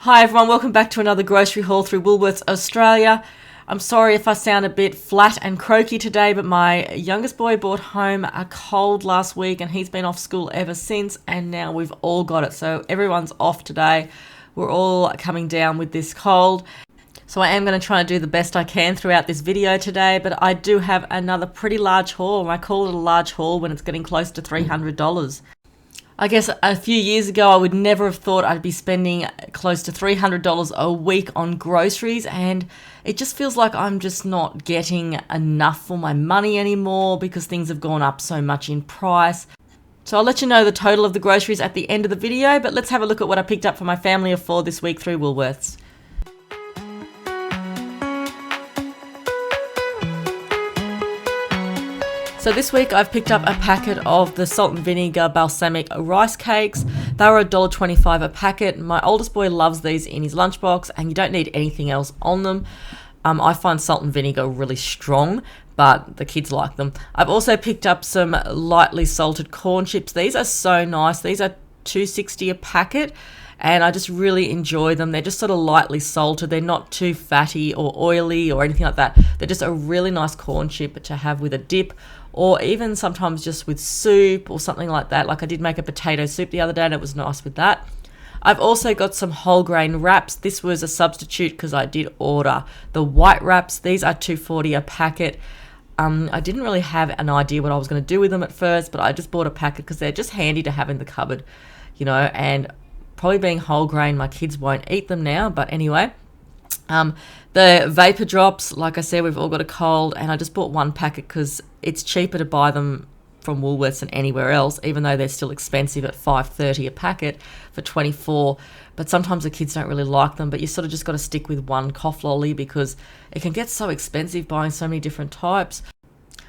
Hi everyone, welcome back to another grocery haul through Woolworths Australia. I'm sorry if I sound a bit flat and croaky today, but my youngest boy brought home a cold last week and he's been off school ever since, and now we've all got it. So everyone's off today. We're all coming down with this cold. So I am going to try and do the best I can throughout this video today, but I do have another pretty large haul, and I call it a large haul when it's getting close to $300. I guess a few years ago, I would never have thought I'd be spending close to $300 a week on groceries, and it just feels like I'm just not getting enough for my money anymore because things have gone up so much in price. So I'll let you know the total of the groceries at the end of the video, but let's have a look at what I picked up for my family of four this week through Woolworths. So this week I've picked up a packet of the salt and vinegar balsamic rice cakes. They were $1.25 a packet. My oldest boy loves these in his lunchbox, and you don't need anything else on them. I find salt and vinegar really strong, but the kids like them. I've also picked up some lightly salted corn chips. These are so nice. These are $2.60 a packet, and I just really enjoy them. They're just sort of lightly salted. They're not too fatty or oily or anything like that. They're just a really nice corn chip to have with a dip, or even sometimes just with soup or something like that. Like I did make a potato soup the other day and it was nice with that. I've also got some whole grain wraps. This was a substitute because I did order the white wraps. These are $2.40 a packet. I didn't really have an idea what I was going to do with them at first, but I just bought a packet because they're just handy to have in the cupboard, you know, and probably being whole grain, my kids won't eat them now, but anyway. The vapor drops, like I said, we've all got a cold, and I just bought one packet because it's cheaper to buy them from Woolworths than anywhere else, even though they're still expensive at $5.30 a packet for 24. But sometimes the kids don't really like them, but you sort of just got to stick with one cough lolly because it can get so expensive buying so many different types.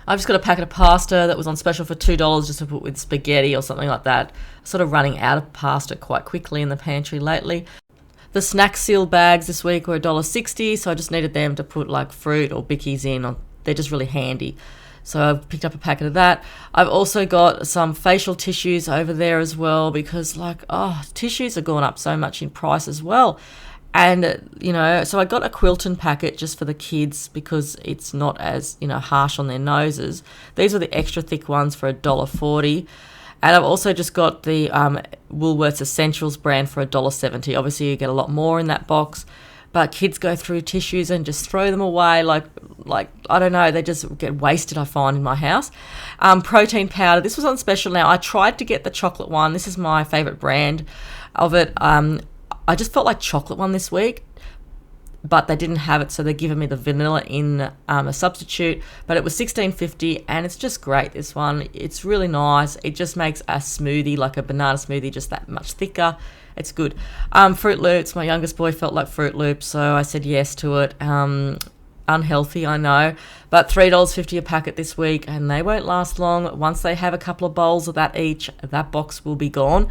I've just got a packet of pasta that was on special for $2 just to put with spaghetti or something like that. Sort of running out of pasta quite quickly in the pantry lately. The snack seal bags this week were $1.60, so I just needed them to put like fruit or bickies in. They're just really handy. So I've picked up a packet of that. I've also got some facial tissues over there as well because tissues are going up so much in price as well. And, so I got a Quilton packet just for the kids because it's not as, harsh on their noses. These were the extra thick ones for $1.40. And I've also just got the Woolworths Essentials brand for $1.70. Obviously, you get a lot more in that box. But kids go through tissues and just throw them away like I don't know, they just get wasted, I find, in my house. Protein powder. This was on special now. I tried to get the chocolate one. This is my favourite brand of it. I just felt like chocolate one this week, but they didn't have it, so they're giving me the vanilla in a substitute. But it was $16.50, and it's just great, this one. It's really nice. It just makes a smoothie, like a banana smoothie, just that much thicker. It's good. Fruit Loops. My youngest boy felt like Fruit Loops, so I said yes to it. Unhealthy, I know, but $3.50 a packet this week, and they won't last long. Once they have a couple of bowls of that each, that box will be gone.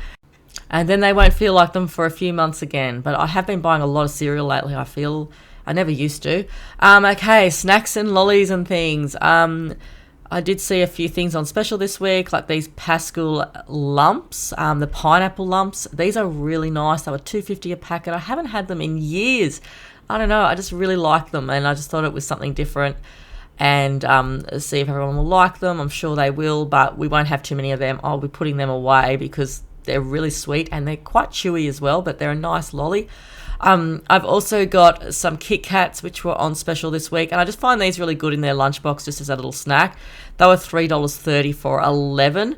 And then they won't feel like them for a few months again. But I have been buying a lot of cereal lately, I feel. I never used to. Okay, snacks and lollies and things. I did see a few things on special this week, like these Pascal lumps, the pineapple lumps. These are really nice. They were $2.50 a packet. I haven't had them in years. I don't know. I just really like them, and I just thought it was something different. And see if everyone will like them. I'm sure they will, but we won't have too many of them. I'll be putting them away because they're really sweet and they're quite chewy as well, but they're a nice lolly. I've also got some Kit Kats, which were on special this week, and I just find these really good in their lunchbox just as a little snack. They were $3.30 for 11.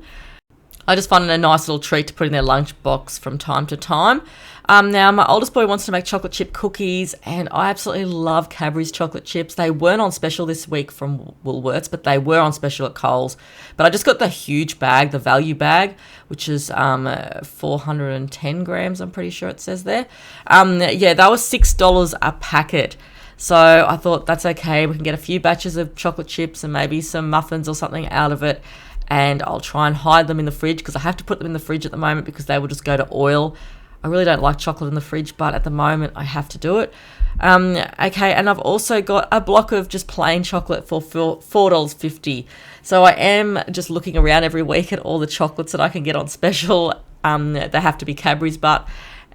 I just find it a nice little treat to put in their lunchbox from time to time. Now, my oldest boy wants to make chocolate chip cookies, and I absolutely love Cadbury's chocolate chips. They weren't on special this week from Woolworths, but they were on special at Coles. But I just got the huge bag, the value bag, which is 410 grams, I'm pretty sure it says there. They were $6 a packet. So I thought that's okay. We can get a few batches of chocolate chips and maybe some muffins or something out of it. And I'll try and hide them in the fridge because I have to put them in the fridge at the moment because they will just go to oil. I really don't like chocolate in the fridge, but at the moment I have to do it. And I've also got a block of just plain chocolate for $4.50. So I am just looking around every week at all the chocolates that I can get on special. They have to be Cadbury's, but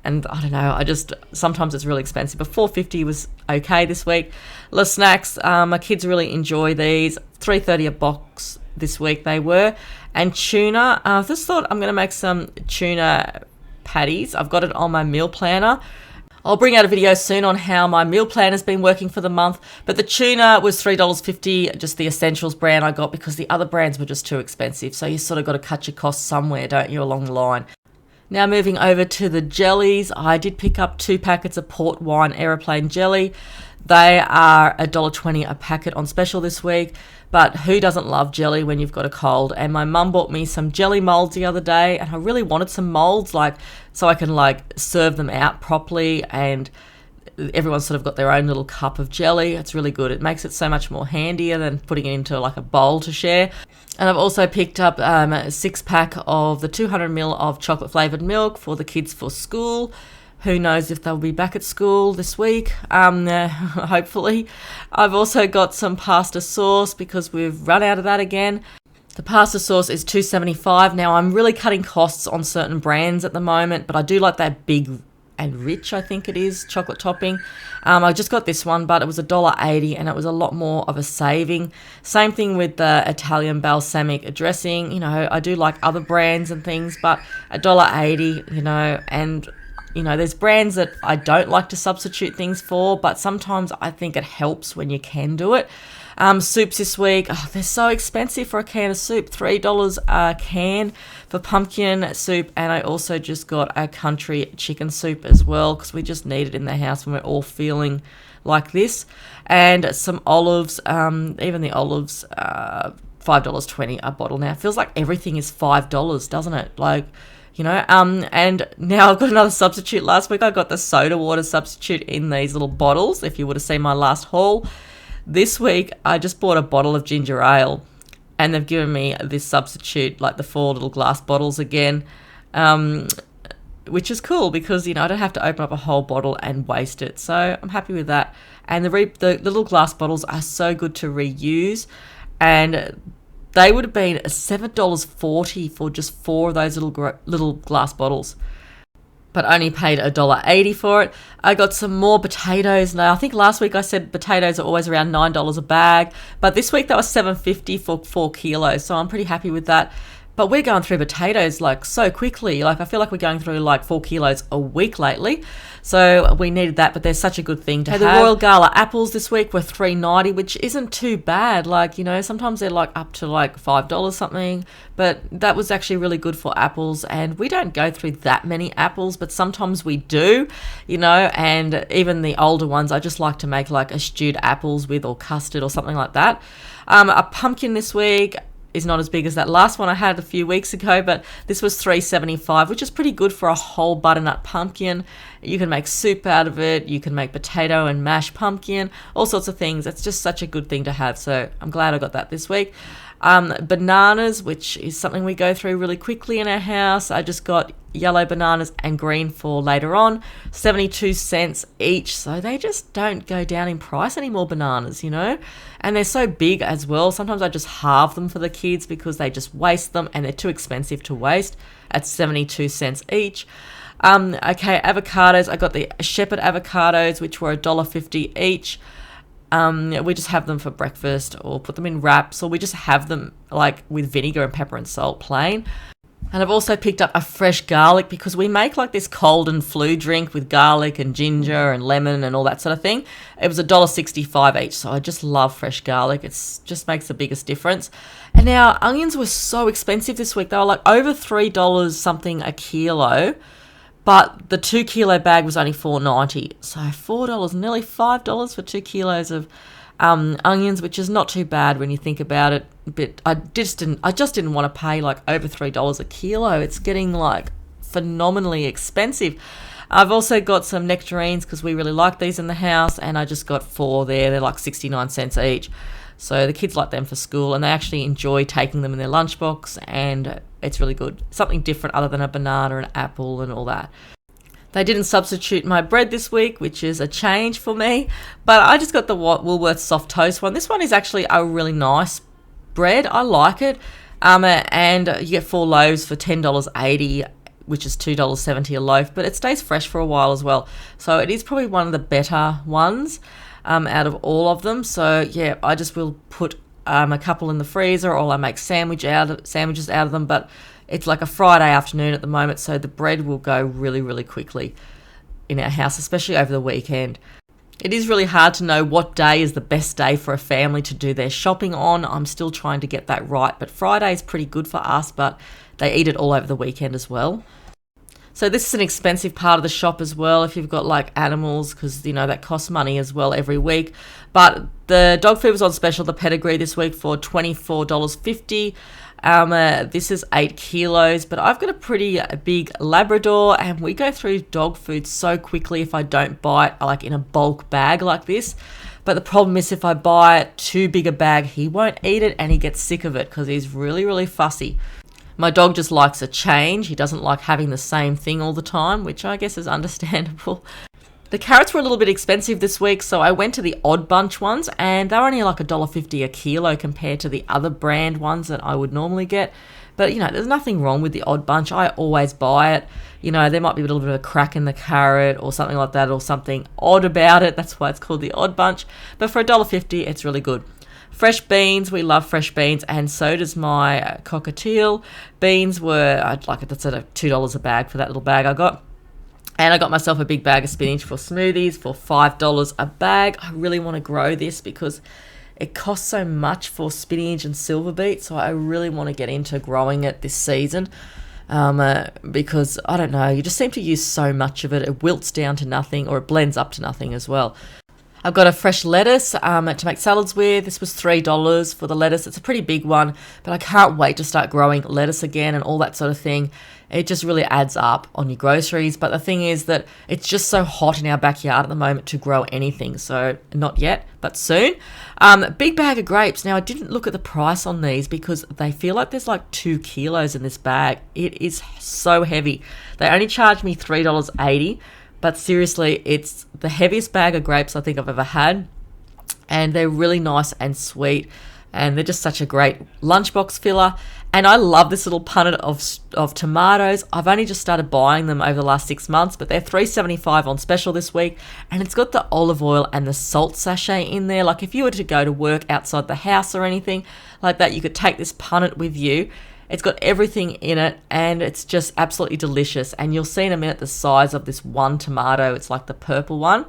And I don't know, sometimes it's really expensive, but $4.50 was okay this week. Le Snacks, my kids really enjoy these. $3.30 a box this week they were. And tuna, I just thought I'm going to make some tuna patties. I've got it on my meal planner. I'll bring out a video soon on how my meal plan has been working for the month. But the tuna was $3.50, just the Essentials brand I got, because the other brands were just too expensive. So you sort of got to cut your costs somewhere, don't you, along the line. Now moving over to the jellies, I did pick up 2 packets of port wine aeroplane jelly. They are $1.20 a packet on special this week, but who doesn't love jelly when you've got a cold? And my mum bought me some jelly molds the other day, and I really wanted some molds, so I can serve them out properly, and everyone's sort of got their own little cup of jelly. It's really good. It makes it so much more handier than putting it into a bowl to share. And I've also picked up a 6-pack of the 200ml of chocolate flavoured milk for the kids for school. Who knows if they'll be back at school this week, hopefully. I've also got some pasta sauce because we've run out of that again. The pasta sauce is $2.75. Now, I'm really cutting costs on certain brands at the moment, but I do like that big and rich, I think it is, chocolate topping. I just got this one, but it was $1.80 and it was a lot more of a saving. Same thing with the Italian balsamic dressing. I do like other brands and things, but $1.80, and there's brands that I don't like to substitute things for, but sometimes I think it helps when you can do it. Soups this week, they're so expensive for a can of soup, $3 a can for pumpkin soup, and I also just got a country chicken soup as well because we just need it in the house when we're all feeling like this. And some olives, even the olives, $5.20 a bottle now. It feels like everything is $5, doesn't it? And now I've got another substitute. Last week I got the soda water substitute in these little bottles, if you would have seen my last haul. This week I just bought a bottle of ginger ale, and they've given me this substitute, the 4 little glass bottles again, which is cool because, I don't have to open up a whole bottle and waste it. So I'm happy with that. And the little glass bottles are so good to reuse, and they would have been $7.40 for just 4 of those little glass bottles, but only paid $1.80 for it. I got some more potatoes. Now, I think last week I said potatoes are always around $9 a bag, but this week that was $7.50 for 4 kilos, so I'm pretty happy with that. But we're going through potatoes so quickly. I feel like we're going through 4 kilos a week lately. So we needed that, but they're such a good thing to have. The Royal Gala apples this week were $3.90, which isn't too bad. Sometimes they're up to $5 something, but that was actually really good for apples. And we don't go through that many apples, but sometimes we do, and even the older ones, I just like to make a stewed apples with, or custard or something like that. A pumpkin this week is not as big as that last one I had a few weeks ago, but this was $3.75, which is pretty good for a whole butternut pumpkin. You can make soup out of it. You can make potato and mashed pumpkin, all sorts of things. It's just such a good thing to have. So I'm glad I got that this week. Bananas, which is something we go through really quickly in our house. I just got yellow bananas and green for later on, 72 cents each. So they just don't go down in price anymore, bananas, and they're so big as well. Sometimes I just halve them for the kids because they just waste them and they're too expensive to waste at 72 cents each. Avocados. I got the shepherd avocados, which were $1.50 each. We just have them for breakfast or put them in wraps, or we just have them with vinegar and pepper and salt plain. And I've also picked up a fresh garlic because we make this cold and flu drink with garlic and ginger and lemon and all that sort of thing. It was $1.65 each, so I just love fresh garlic. It just makes the biggest difference. And now onions were so expensive this week. They were over $3 something a kilo, but the 2 kilo bag was only $4.90. So $4, nearly $5 for 2 kilos of onions, which is not too bad when you think about it. But I just didn't want to pay over $3 a kilo. It's getting phenomenally expensive. I've also got some nectarines because we really like these in the house, and I just got 4 there. They're 69 cents each. So the kids like them for school, and they actually enjoy taking them in their lunchbox, and it's really good. Something different other than a banana and an apple and all that. They didn't substitute my bread this week, which is a change for me, but I just got the Woolworths soft toast one. This one is actually a really nice bread. I like it. And you get 4 loaves for $10.80, which is $2.70 a loaf, but it stays fresh for a while as well. So it is probably one of the better ones out of all of them. So yeah, I just will put a couple in the freezer, or I make sandwiches out of them. But it's like a Friday afternoon at the moment, so the bread will go really, really quickly in our house, especially over the weekend. It is really hard to know what day is the best day for a family to do their shopping on. I'm still trying to get that right, but Friday is pretty good for us, but they eat it all over the weekend as well. So this is an expensive part of the shop as well if you've got like animals, because that costs money as well every week. But the dog food was on special, the pedigree, this week for $24.50. This is 8 kilos, but I've got a pretty big Labrador, and we go through dog food so quickly if I don't buy it like in a bulk bag like this. But the problem is if I buy too big a bag, he won't eat it and he gets sick of it because he's really, really fussy. My dog just likes a change. He doesn't like having the same thing all the time, which I guess is understandable. The carrots were a little bit expensive this week, so I went to the Odd Bunch ones, and they're only like $1.50 a kilo compared to the other brand ones that I would normally get. But, there's nothing wrong with the Odd Bunch. I always buy it. There might be a little bit of a crack in the carrot or something like that, or something odd about it. That's why it's called the Odd Bunch. But for $1.50, it's really good. Fresh beans, we love fresh beans, and so does my cockatiel. Beans that's at $2 a bag for that little bag I got. And I got myself a big bag of spinach for smoothies for $5 a bag. I really want to grow this because it costs so much for spinach and silver beet, so I really want to get into growing it this season. Because, I don't know, you just seem to use so much of it. It wilts down to nothing, or it blends up to nothing as well. I've got a fresh lettuce to make salads with. This was $3 for the lettuce. It's a pretty big one, but I can't wait to start growing lettuce again and all that sort of thing. It just really adds up on your groceries. But the thing is that it's just so hot in our backyard at the moment to grow anything. So not yet, but soon. Big bag of grapes. Now, I didn't look at the price on these because they feel like there's like 2 kilos in this bag. It is so heavy. They only charged me $3.80. But seriously, it's the heaviest bag of grapes I think I've ever had. And they're really nice and sweet. And they're just such a great lunchbox filler. And I love this little punnet of tomatoes. I've only just started buying them over the last 6 months, but they're $3.75 on special this week. And it's got the olive oil and the salt sachet in there. Like if you were to go to work outside the house or anything like that, you could take this punnet with you. It's got everything in it, and it's just absolutely delicious. And you'll see in a minute the size of this one tomato. It's like the purple one.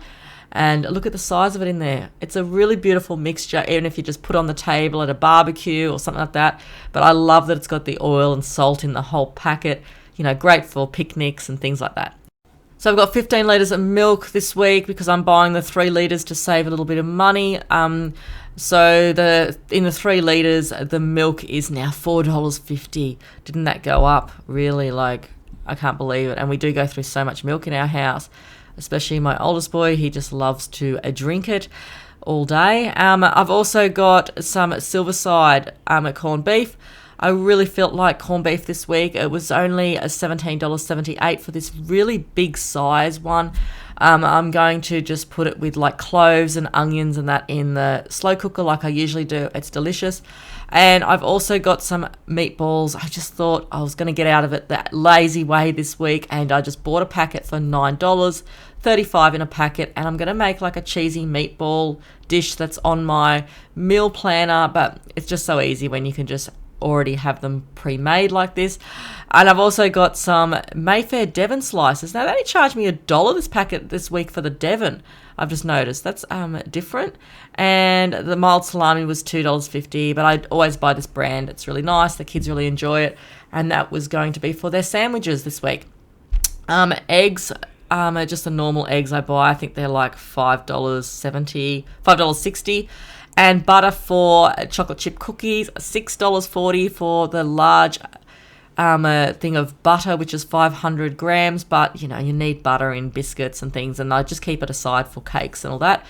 And look at the size of it in there. It's a really beautiful mixture, even if you just put on the table at a barbecue or something like that. But I love that it's got the oil and salt in the whole packet. Great for picnics and things like that. So I've got 15 litres of milk this week because I'm buying the 3 litres to save a little bit of money. So in the 3 litres, the milk is now $4.50. Didn't that go up? Really, I can't believe it. And we do go through so much milk in our house, especially my oldest boy. He just loves to drink it all day. I've also got some Silverside corned beef. I really felt like corned beef this week. It was only $17.78 for this really big size one. I'm going to just put it with like cloves and onions and that in the slow cooker like I usually do. It's delicious. And I've also got some meatballs. I just thought I was going to get out of it that lazy way this week, and I just bought a packet for $9.35 in a packet, and I'm going to make like a cheesy meatball dish that's on my meal planner, but it's just so easy when you can just already have them pre-made like this. And I've also got some Mayfair Devon slices. Now they only charged me $1 this packet this week for the Devon. I've just noticed that's different. And the mild salami was $2.50, but I always buy this brand. It's really nice. The kids really enjoy it, and that was going to be for their sandwiches this week. Eggs, just the normal eggs I buy. I think they're like $5.60. And butter for chocolate chip cookies, $6.40 for the large thing of butter, which is 500 grams. But, you need butter in biscuits and things, and I just keep it aside for cakes and all that.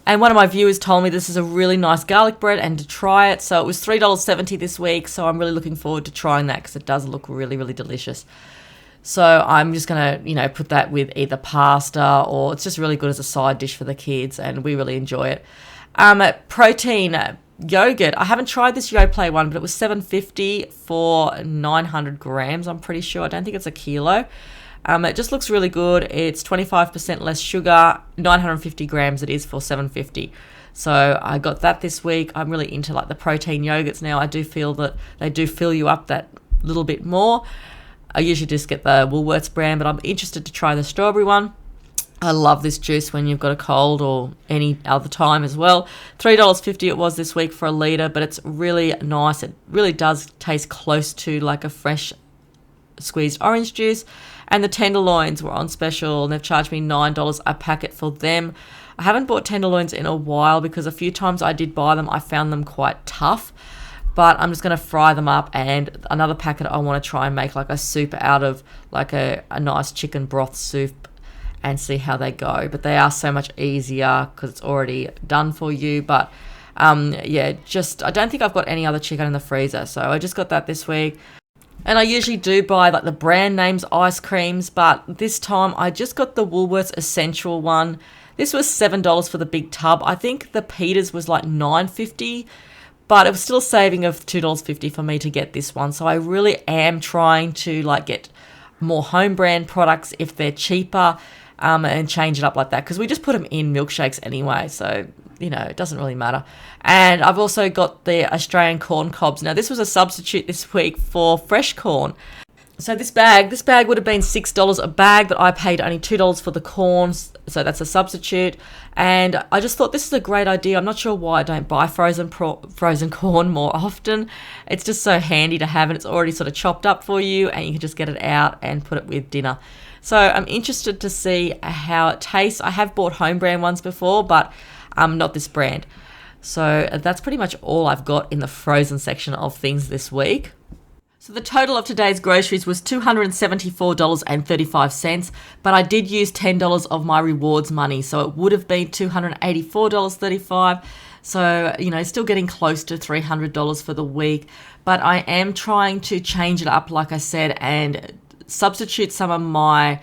And one of my viewers told me this is a really nice garlic bread and to try it. So it was $3.70 this week, so I'm really looking forward to trying that because it does look really, really delicious. So I'm just going to, put that with either pasta, or it's just really good as a side dish for the kids, and we really enjoy it. Protein, yogurt. I haven't tried this Yoplait one, but it was $7.50 for 900 grams. I'm pretty sure. I don't think it's a kilo. It just looks really good. It's 25% less sugar, 950 grams it is for $7.50. So I got that this week. I'm really into like the protein yogurts now. I do feel that they do fill you up that little bit more. I usually just get the Woolworths brand, but I'm interested to try the strawberry one. I love this juice when you've got a cold or any other time as well. $3.50 it was this week for a litre, but it's really nice. It really does taste close to like a fresh squeezed orange juice. And the tenderloins were on special, and they've charged me $9 a packet for them. I haven't bought tenderloins in a while because a few times I did buy them, I found them quite tough. But I'm just going to fry them up, and another packet I want to try and make like a soup out of, like a nice chicken broth soup, and see how they go. But they are so much easier because it's already done for you. But I don't think I've got any other chicken in the freezer, so I just got that this week. And I usually do buy like the brand names ice creams, but this time I just got the Woolworths Essential one. This was $7 for the big tub. I think the Peters was like $9.50, but it was still a saving of $2.50 for me to get this one. So I really am trying to like get more home brand products if they're cheaper, and change it up like that, because we just put them in milkshakes anyway, so it doesn't really matter. And I've also got the Australian corn cobs. Now this was a substitute this week for fresh corn. So this bag would have been $6 a bag, but I paid only $2 for the corn, so that's a substitute. And I just thought this is a great idea. I'm not sure why I don't buy frozen corn more often. It's just so handy to have, and it's already sort of chopped up for you, and you can just get it out and put it with dinner. So I'm interested to see how it tastes. I have bought home brand ones before, but not this brand. So that's pretty much all I've got in the frozen section of things this week. So the total of today's groceries was $274.35, but I did use $10 of my rewards money, so it would have been $284.35. So, still getting close to $300 for the week, but I am trying to change it up, like I said, and substitute some of my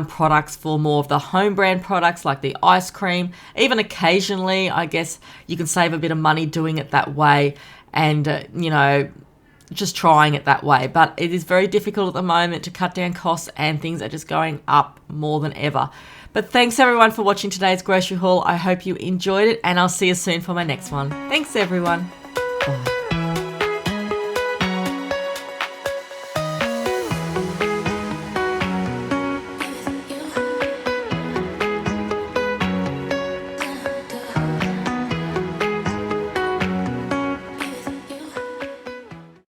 products for more of the home brand products like the ice cream. Even occasionally, I guess you can save a bit of money doing it that way, and, just trying it that way. But it is very difficult at the moment to cut down costs, and things are just going up more than ever. But thanks everyone for watching today's grocery haul. I hope you enjoyed it, and I'll see you soon for my next one. Thanks everyone. Bye.